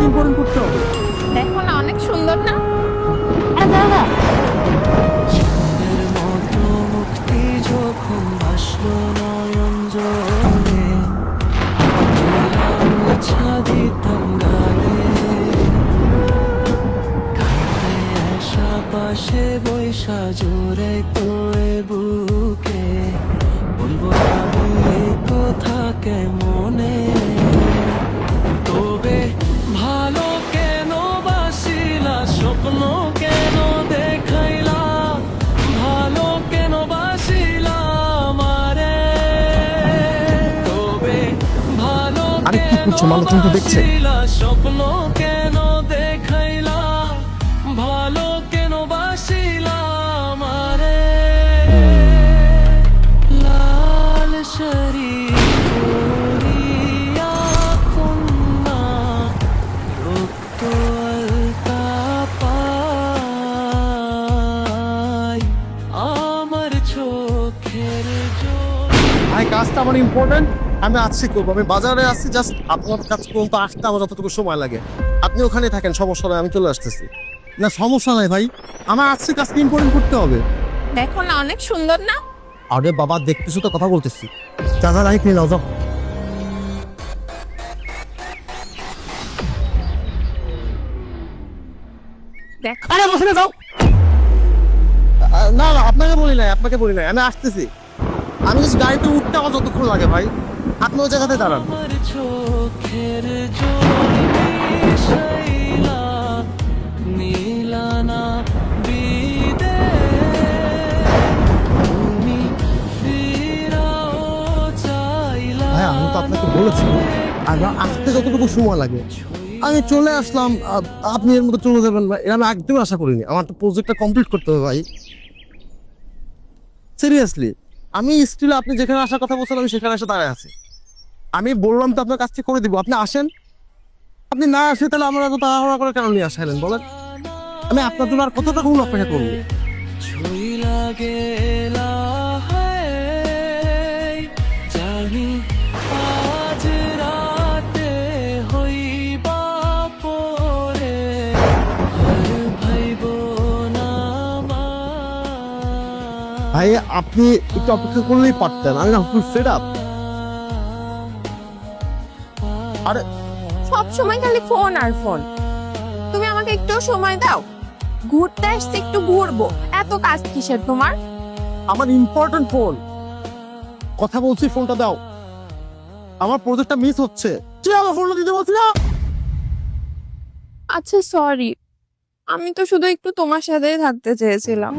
Important করতে হবে। দেখো না অনেক সুন্দর না? দাদা যখন ভাসলো নয়ন জলে দিতাম গালে কাঁদে আসা পাশে বৈশা জোরে তোয়ে বুকে বলবো আমি এই কথা কেমনে তবে ভালো কেন বাসিলা স্বপ্ন কেন দেখাইলা ভালো কেন বাসিলা আমারে তবে ভালো আরে কি করছো? মানুষ কিন্তু দেখছে। স্বপ্ন কেন দেখাইলা ভালো কেন বাসিলা আমারে লাল শরী করিয়া কন্যা রক্ত পাই আমার চোখের জল ভাই কাজটা আমার ইম্পর্টেন্ট, আমি আজকে করবো। আমি বাজারে আসছি, জাস্ট আপনার কাজ পর্যন্ত আসতে আমার যতটুকু সময় লাগে। আপনি ওখানে থাকেন, সমস্যা নাই, আমি চলে আসতেছি। না সমস্যা নাই ভাই, আমার আজকে কাজটা ইম্পর্টেন্ট করতে হবে। দেখো না অনেক সুন্দর না? আরে বাবা দেখতেছো তো, কথা বলতেছি। চাচা লাইক নিয়ে নাও, যাও। দেখো আরে বসে যাও। না না আপনাকে বলি নাই, আপনাকে বলি নাই, আমি আসতেছি। আমি just গাড়িতে উঠতে আমার যতক্ষণ লাগে ভাই, আপনি ওই জায়গাতে দাঁড়ান। আমার চোখের জল মিশাইলা মিলানা বিদে তুমি ফিরাও চাইলা ভাই আমি তো আপনাকে বলেছি আমরা আসতে যতটুকু সময় লাগে আমি চলে আসলাম। আপনি এর মধ্যে চলে যাবেন ভাই, এটা আমি একদমই আশা করিনি। আমার তো প্রজেক্টটা কমপ্লিট করতে হবে ভাই, সিরিয়াসলি। আমি স্টিল আপনি যেখানে আসার কথা বলছেন আমি সেখানে এসে দাঁড়ায় আছি। আমি বললাম তো আপনার কাজটি করে দিব, আপনি আসেন। আপনি না আসে তাহলে আমরা তো তাড়াহুড়া করে কেন নিয়ে আসলেন বলেন? আমি আপনার জন্য আর কতটা কোন অপেক্ষা করবো? ছুইলা গেলা হায় জানি আজ রাতে হইবা পরে আর ভাইব না ভাই আপনি একটু অপেক্ষা করলেই পারতেন, আমি না ফুল ফেড আপ। আরে সব সময় খালি ফোন আর ফোন। তুমি আমাকে একটু সময় দাও, ঘুরতে আসছি, একটু ঘুরবো। এত কাজ কিসের তোমার? আমার ইম্পর্টেন্ট ফোন, কথা বলছি, ফোনটা দাও। আমার প্রজেক্টটা মিস হচ্ছে। তুই আমার ফোনটা দিতে বলছি না। আচ্ছা সরি, আমি তো শুধু একটু তোমার সাথেই থাকতে চেয়েছিলাম।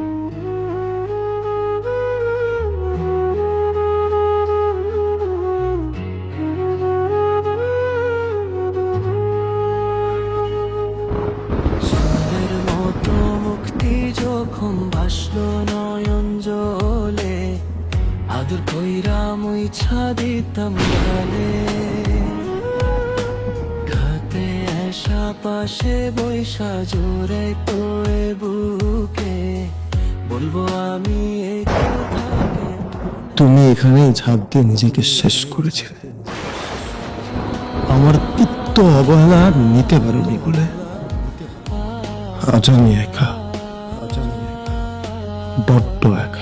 চাঁদের মতো মুক্তি যখন ভাসলো নয়ন জলে আদর কইরা মুইছা দিতাম গালে ঘাতে আসা পাশে বৈশা জোরে তোয়ে বুকে বলবো আমি এই কথা তুমি এখানেই ঝাঁপ দিয়ে নিজেকে শেষ করেছিলে। আমার তিক্ত অবহেলা আর নিতে পারিনি বলে আজ আমি একা, বড্ড একা।